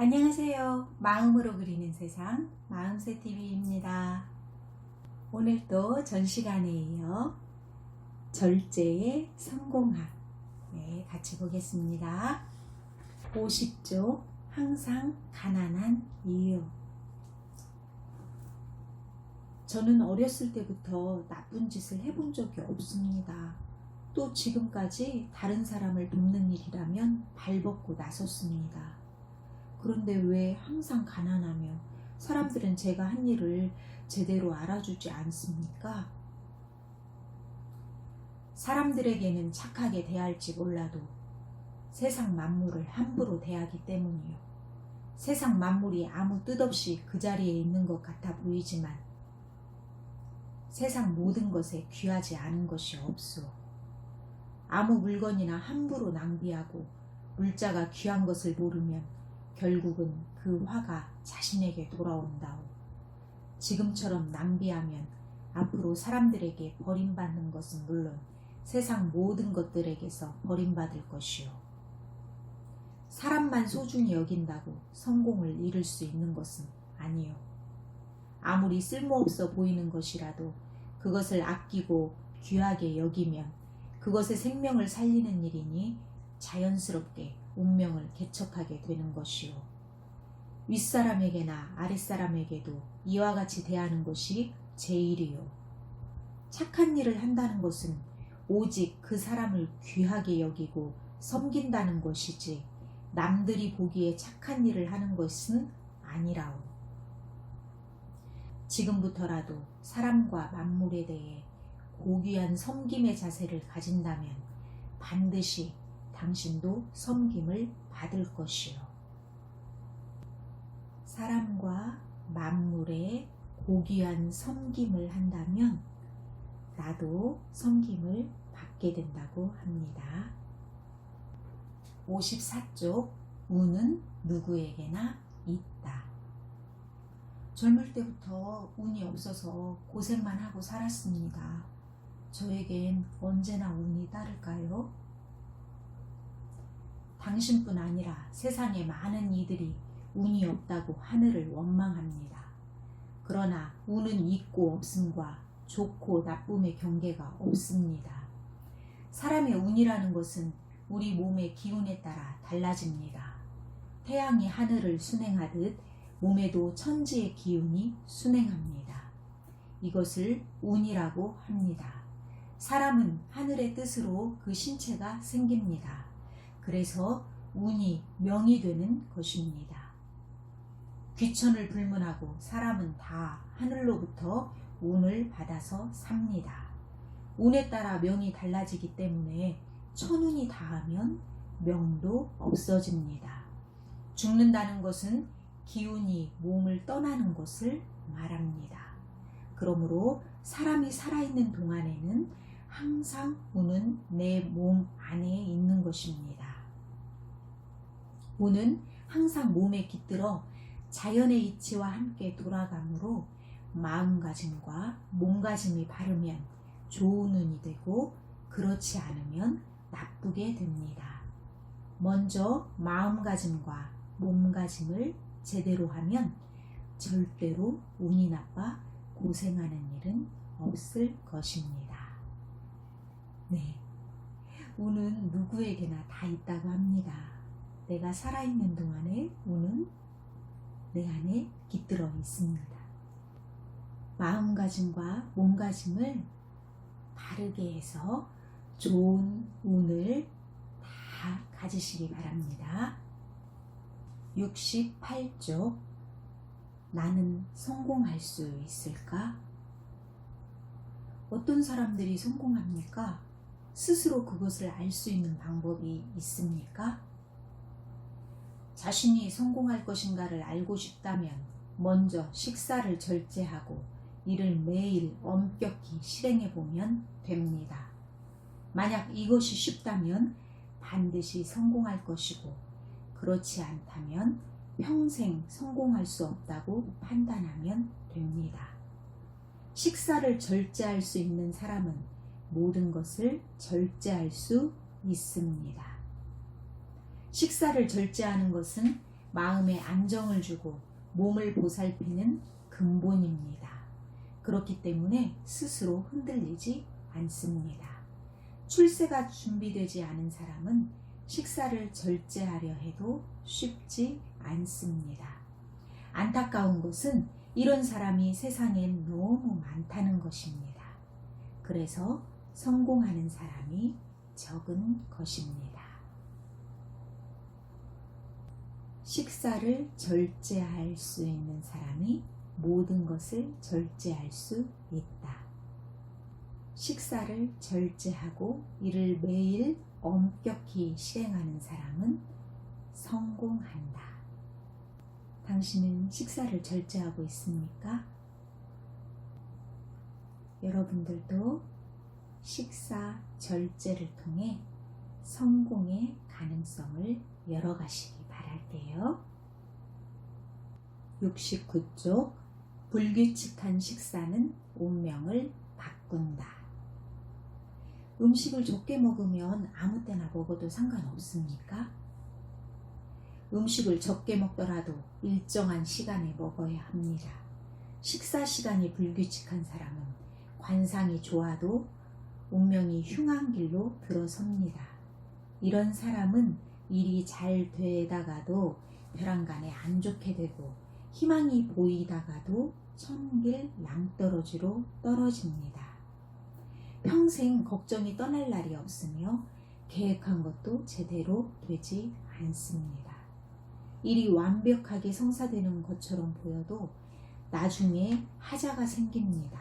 안녕하세요. 마음으로 그리는 세상 마음새TV입니다. 오늘도 전 시간에 이어 절제의 성공학 같이 보겠습니다. 50조 항상 가난한 이유. 저는 어렸을 때부터 나쁜 짓을 해본 적이 없습니다. 또 지금까지 다른 사람을 돕는 일이라면 발벗고 나섰습니다. 그런데 왜 항상 가난하며 사람들은 제가 한 일을 제대로 알아주지 않습니까? 사람들에게는 착하게 대할지 몰라도 세상 만물을 함부로 대하기 때문이요. 세상 만물이 아무 뜻 없이 그 자리에 있는 것 같아 보이지만 세상 모든 것에 귀하지 않은 것이 없소. 아무 물건이나 함부로 낭비하고 물자가 귀한 것을 모르면 결국은 그 화가 자신에게 돌아온다오. 지금처럼 낭비하면 앞으로 사람들에게 버림받는 것은 물론 세상 모든 것들에게서 버림받을 것이요. 사람만 소중히 여긴다고 성공을 이룰 수 있는 것은 아니요. 아무리 쓸모없어 보이는 것이라도 그것을 아끼고 귀하게 여기면 그것의 생명을 살리는 일이니 자연스럽게 운명을 개척하게 되는 것이요. 윗사람에게나 아랫사람에게도 이와 같이 대하는 것이 제일이요. 착한 일을 한다는 것은 오직 그 사람을 귀하게 여기고 섬긴다는 것이지 남들이 보기에 착한 일을 하는 것은 아니라오. 지금부터라도 사람과 만물에 대해 고귀한 섬김의 자세를 가진다면 반드시 당신도 섬김을 받을 것이요. 사람과 만물에 고귀한 섬김을 한다면 나도 섬김을 받게 된다고 합니다. 54쪽 운은 누구에게나 있다. 젊을 때부터 운이 없어서 고생만 하고 살았습니다. 저에겐 언제나 운이 따를까요? 당신뿐 아니라 세상의 많은 이들이 운이 없다고 하늘을 원망합니다. 그러나 운은 있고 없음과 좋고 나쁨의 경계가 없습니다. 사람의 운이라는 것은 우리 몸의 기운에 따라 달라집니다. 태양이 하늘을 순행하듯 몸에도 천지의 기운이 순행합니다. 이것을 운이라고 합니다. 사람은 하늘의 뜻으로 그 신체가 생깁니다. 그래서 운이 명이 되는 것입니다. 귀천을 불문하고 사람은 다 하늘로부터 운을 받아서 삽니다. 운에 따라 명이 달라지기 때문에 천운이 다하면 명도 없어집니다. 죽는다는 것은 기운이 몸을 떠나는 것을 말합니다. 그러므로 사람이 살아있는 동안에는 항상 운은 내 몸 안에 있는 것입니다. 운은 항상 몸에 깃들어 자연의 이치와 함께 돌아가므로 마음가짐과 몸가짐이 바르면 좋은 운이 되고 그렇지 않으면 나쁘게 됩니다. 먼저 마음가짐과 몸가짐을 제대로 하면 절대로 운이 나빠 고생하는 일은 없을 것입니다. 네, 운은 누구에게나 다 있다고 합니다. 내가 살아있는 동안에 운은 내 안에 깃들어 있습니다. 마음가짐과 몸가짐을 바르게 해서 좋은 운을 다 가지시기 바랍니다. 68쪽 나는 성공할 수 있을까? 어떤 사람들이 성공합니까? 스스로 그것을 알 수 있는 방법이 있습니까? 자신이 성공할 것인가를 알고 싶다면 먼저 식사를 절제하고 이를 매일 엄격히 실행해 보면 됩니다. 만약 이것이 쉽다면 반드시 성공할 것이고 그렇지 않다면 평생 성공할 수 없다고 판단하면 됩니다. 식사를 절제할 수 있는 사람은 모든 것을 절제할 수 있습니다. 식사를 절제하는 것은 마음에 안정을 주고 몸을 보살피는 근본입니다. 그렇기 때문에 스스로 흔들리지 않습니다. 출세가 준비되지 않은 사람은 식사를 절제하려 해도 쉽지 않습니다. 안타까운 것은 이런 사람이 세상엔 너무 많다는 것입니다. 그래서 성공하는 사람이 적은 것입니다. 식사를 절제할 수 있는 사람이 모든 것을 절제할 수 있다. 식사를 절제하고 이를 매일 엄격히 실행하는 사람은 성공한다. 당신은 식사를 절제하고 있습니까? 여러분들도 식사 절제를 통해 성공의 가능성을 열어가시기 바랄게요. 69쪽 불규칙한 식사는 운명을 바꾼다. 음식을 적게 먹으면 아무 때나 먹어도 상관없습니까? 음식을 적게 먹더라도 일정한 시간에 먹어야 합니다. 식사 시간이 불규칙한 사람은 관상이 좋아도 운명이 흉한 길로 들어섭니다. 이런 사람은 일이 잘 되다가도 벼랑간에 안 좋게 되고 희망이 보이다가도 천길 낭떠러지로 떨어집니다. 평생 걱정이 떠날 날이 없으며 계획한 것도 제대로 되지 않습니다. 일이 완벽하게 성사되는 것처럼 보여도 나중에 하자가 생깁니다.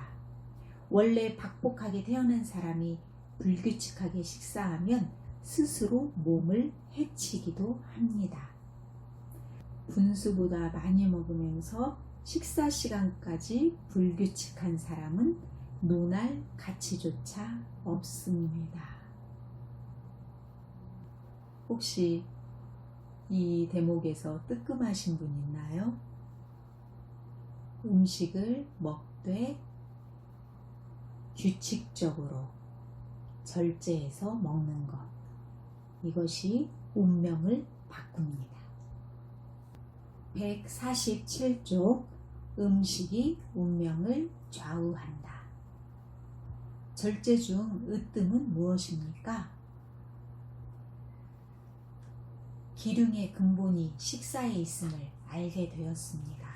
원래 박복하게 태어난 사람이 불규칙하게 식사하면 스스로 몸을 해치기도 합니다. 분수보다 많이 먹으면서 식사 시간까지 불규칙한 사람은 논할 가치조차 없습니다. 혹시 이 대목에서 뜨끔하신 분 있나요? 음식을 먹되 규칙적으로 절제해서 먹는 것, 이것이 운명을 바꿉니다. 147쪽 음식이 운명을 좌우한다. 절제 중 으뜸은 무엇입니까? 기륭의 근본이 식사에 있음을 알게 되었습니다.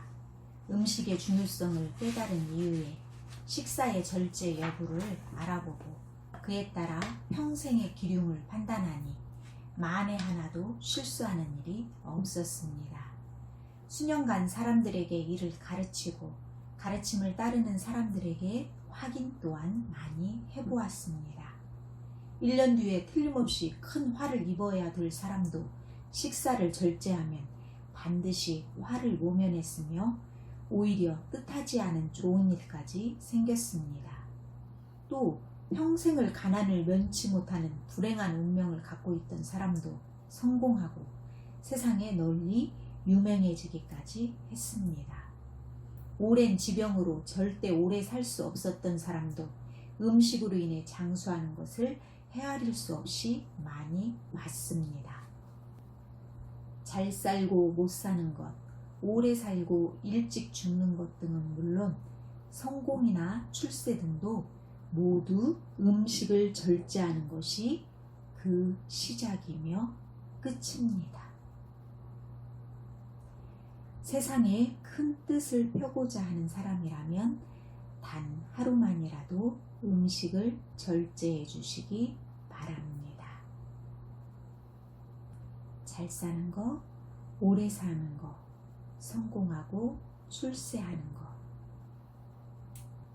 음식의 중요성을 깨달은 이후에 식사의 절제 여부를 알아보고 그에 따라 평생의 기륭을 판단하니 만에 하나도 실수하는 일이 없었습니다. 수년간 사람들에게 일을 가르치고 가르침을 따르는 사람들에게 확인 또한 많이 해보았습니다. 1년 뒤에 틀림없이 큰 화를 입어야 될 사람도 식사를 절제하면 반드시 화를 모면했으며 오히려 뜻하지 않은 좋은 일까지 생겼습니다. 또 평생을 가난을 면치 못하는 불행한 운명을 갖고 있던 사람도 성공하고 세상에 널리 유명해지기까지 했습니다. 오랜 지병으로 절대 오래 살 수 없었던 사람도 음식으로 인해 장수하는 것을 헤아릴 수 없이 많이 봤습니다. 잘 살고 못 사는 것, 오래 살고 일찍 죽는 것 등은 물론 성공이나 출세 등도 모두 음식을 절제하는 것이 그 시작이며 끝입니다. 세상에 큰 뜻을 펴고자 하는 사람이라면 단 하루만이라도 음식을 절제해 주시기 바랍니다. 잘 사는 거, 오래 사는 거, 성공하고 출세하는 것,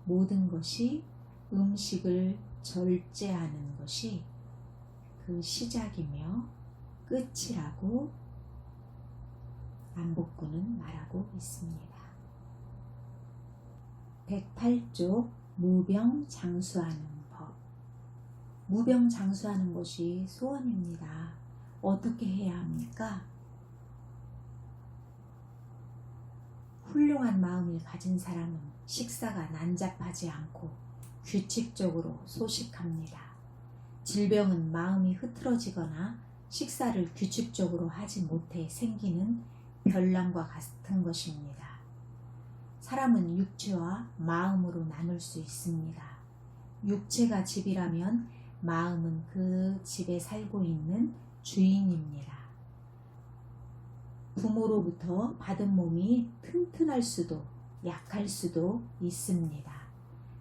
모든 것이 음식을 절제하는 것이 그 시작이며 끝이라고 안복구는 말하고 있습니다. 108쪽 무병장수하는 법. 무병장수하는 것이 소원입니다. 어떻게 해야 합니까? 훌륭한 마음을 가진 사람은 식사가 난잡하지 않고 규칙적으로 소식합니다. 질병은 마음이 흐트러지거나 식사를 규칙적으로 하지 못해 생기는 별난과 같은 것입니다. 사람은 육체와 마음으로 나눌 수 있습니다. 육체가 집이라면 마음은 그 집에 살고 있는 주인입니다. 부모로부터 받은 몸이 튼튼할 수도 약할 수도 있습니다.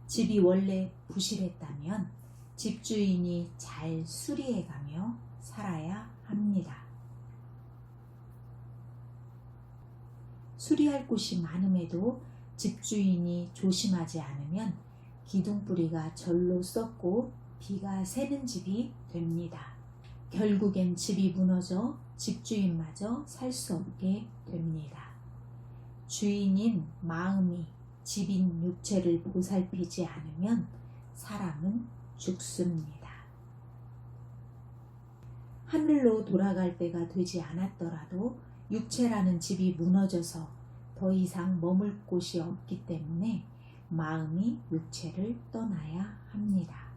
집이 원래 부실했다면 집주인이 잘 수리해가며 살아야 합니다. 수리할 곳이 많음에도 집주인이 조심하지 않으면 기둥뿌리가 절로 썩고 비가 새는 집이 됩니다. 결국엔 집이 무너져 집주인마저 살 수 없게 됩니다. 주인인 마음이 집인 육체를 보살피지 않으면 사람은 죽습니다. 하늘로 돌아갈 때가 되지 않았더라도 육체라는 집이 무너져서 더 이상 머물 곳이 없기 때문에 마음이 육체를 떠나야 합니다.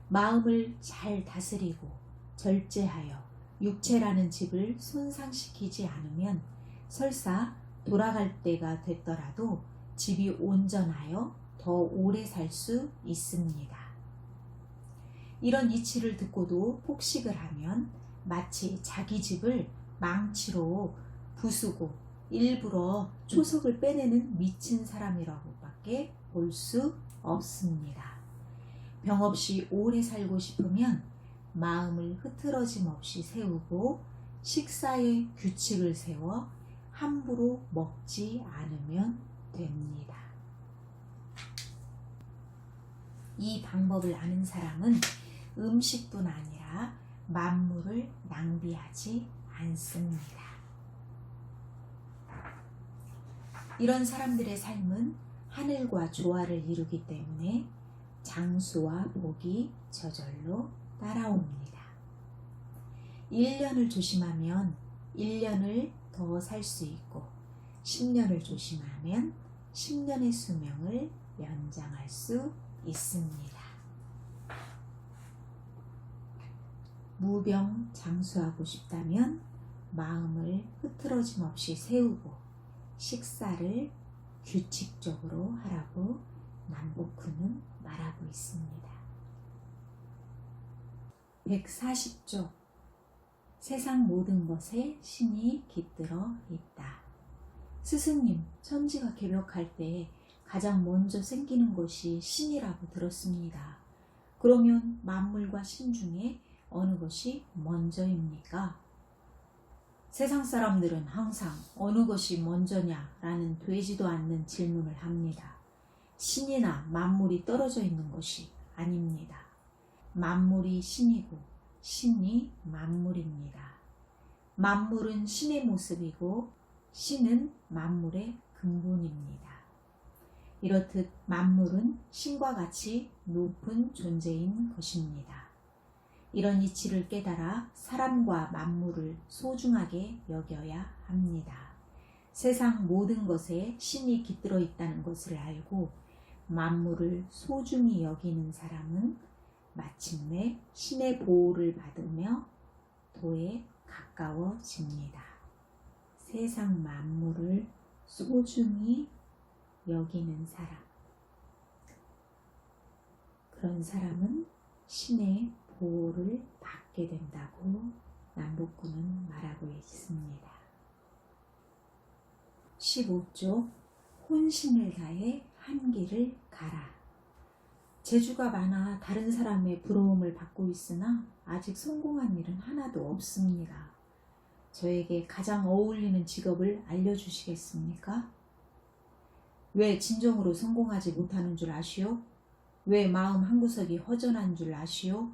마음을 잘 다스리고 절제하여 육체라는 집을 손상시키지 않으면 설사 돌아갈 때가 됐더라도 집이 온전하여 더 오래 살 수 있습니다. 이런 이치를 듣고도 폭식을 하면 마치 자기 집을 망치로 부수고 일부러 초석을 빼내는 미친 사람이라고밖에 볼 수 없습니다. 병 없이 오래 살고 싶으면 마음을 흐트러짐 없이 세우고 식사의 규칙을 세워 함부로 먹지 않으면 됩니다. 이 방법을 아는 사람은 음식뿐 아니라 만물을 낭비하지 않습니다. 이런 사람들의 삶은 하늘과 조화를 이루기 때문에 장수와 복이 저절로 따라옵니다. 1년을 조심하면 1년을 더 살 수 있고 10년을 조심하면 10년의 수명을 연장할 수 있습니다. 무병장수하고 싶다면 마음을 흐트러짐 없이 세우고 식사를 규칙적으로 하라고 남복훈은 말하고 있습니다. 140조 세상 모든 것에 신이 깃들어 있다. 스승님, 천지가 개벽할 때 가장 먼저 생기는 것이 신이라고 들었습니다. 그러면 만물과 신 중에 어느 것이 먼저입니까? 세상 사람들은 항상 어느 것이 먼저냐라는 되지도 않는 질문을 합니다. 신이나 만물이 떨어져 있는 것이 아닙니다. 만물이 신이고 신이 만물입니다. 만물은 신의 모습이고 신은 만물의 근본입니다. 이렇듯 만물은 신과 같이 높은 존재인 것입니다. 이런 이치를 깨달아 사람과 만물을 소중하게 여겨야 합니다. 세상 모든 것에 신이 깃들어 있다는 것을 알고 만물을 소중히 여기는 사람은 마침내 신의 보호를 받으며 도에 가까워집니다. 세상 만물을 소중히 여기는 사람, 그런 사람은 신의 보호를 받게 된다고 남복군은 말하고 있습니다. 15조 혼신을 다해 한 길을 가라. 재주가 많아 다른 사람의 부러움을 받고 있으나 아직 성공한 일은 하나도 없습니다. 저에게 가장 어울리는 직업을 알려주시겠습니까? 왜 진정으로 성공하지 못하는 줄 아시오? 왜 마음 한구석이 허전한 줄 아시오?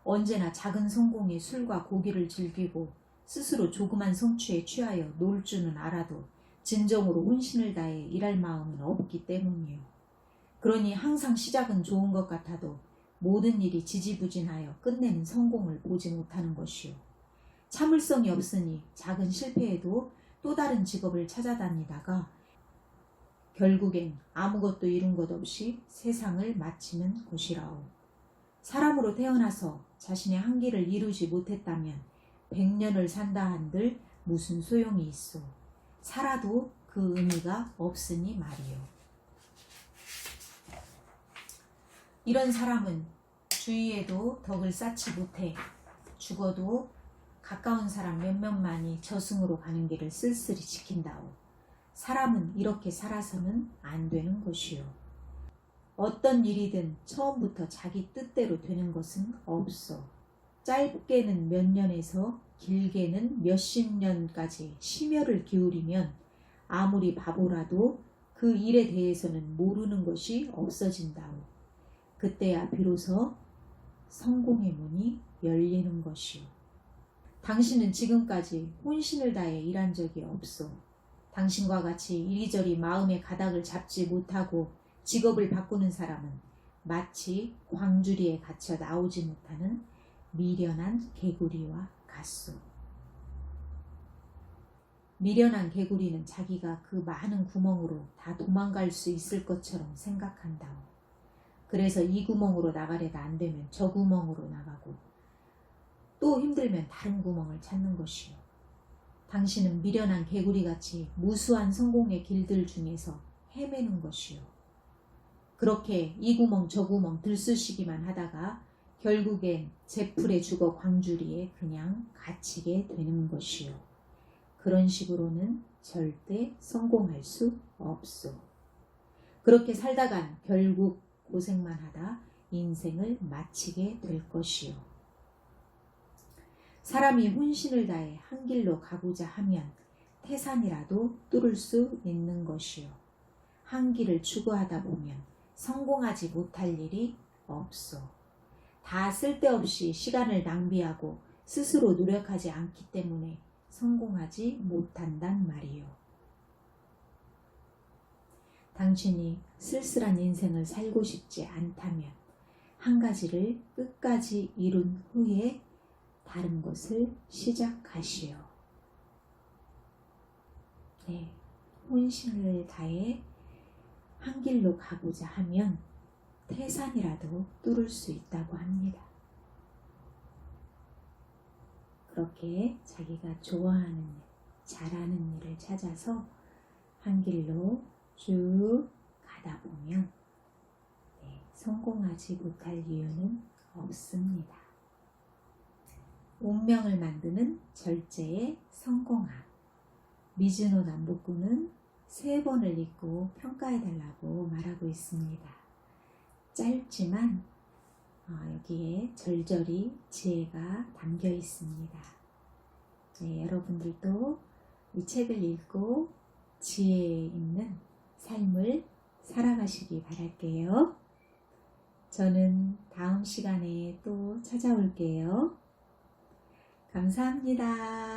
언제나 작은 성공에 술과 고기를 즐기고 스스로 조그만 성취에 취하여 놀 줄은 알아도 진정으로 혼신을 다해 일할 마음은 없기 때문이요. 그러니 항상 시작은 좋은 것 같아도 모든 일이 지지부진하여 끝내는 성공을 보지 못하는 것이요. 참을성이 없으니 작은 실패에도 또 다른 직업을 찾아다니다가 결국엔 아무것도 이룬 것 없이 세상을 마치는 곳이라오. 사람으로 태어나서 자신의 한계를 이루지 못했다면 100년을 산다 한들 무슨 소용이 있소. 살아도 그 의미가 없으니 말이요. 이런 사람은 주위에도 덕을 쌓지 못해 죽어도 가까운 사람 몇몇만이 저승으로 가는 길을 쓸쓸히 지킨다오. 사람은 이렇게 살아서는 안 되는 것이요. 어떤 일이든 처음부터 자기 뜻대로 되는 것은 없어. 짧게는 몇 년에서 길게는 몇십 년까지 심혈을 기울이면 아무리 바보라도 그 일에 대해서는 모르는 것이 없어진다오. 그때야 비로소 성공의 문이 열리는 것이오. 당신은 지금까지 혼신을 다해 일한 적이 없어. 당신과 같이 이리저리 마음의 가닥을 잡지 못하고 직업을 바꾸는 사람은 마치 광주리에 갇혀 나오지 못하는 미련한 개구리와 같소. 미련한 개구리는 자기가 그 많은 구멍으로 다 도망갈 수 있을 것처럼 생각한다오. 그래서 이 구멍으로 나가려다 안 되면 저 구멍으로 나가고 또 힘들면 다른 구멍을 찾는 것이요. 당신은 미련한 개구리같이 무수한 성공의 길들 중에서 헤매는 것이요. 그렇게 이 구멍 저 구멍 들쑤시기만 하다가 결국엔 제풀에 죽어 광주리에 그냥 갇히게 되는 것이요. 그런 식으로는 절대 성공할 수 없소. 그렇게 살다간 결국 고생만 하다 인생을 마치게 될 것이요. 사람이 혼신을 다해 한 길로 가고자 하면 태산이라도 뚫을 수 있는 것이요. 한 길을 추구하다 보면 성공하지 못할 일이 없소. 다 쓸데없이 시간을 낭비하고 스스로 노력하지 않기 때문에 성공하지 못한단 말이요. 당신이 쓸쓸한 인생을 살고 싶지 않다면 한 가지를 끝까지 이룬 후에 다른 것을 시작하시오. 네, 혼신을 다해 한 길로 가고자 하면 태산이라도 뚫을 수 있다고 합니다. 그렇게 자기가 좋아하는 일, 잘하는 일을 찾아서 한 길로 쭉 가다 보면 성공하지 못할 이유는 없습니다. 운명을 만드는 절제의 성공함. 미즈노 남북구는 3번을 읽고 평가해달라고 말하고 있습니다. 짧지만 여기에 절절히 지혜가 담겨 있습니다. 네, 여러분들도 이 책을 읽고 지혜 있는 삶을 살아가시기 바랄게요. 저는 다음 시간에 또 찾아올게요. 감사합니다.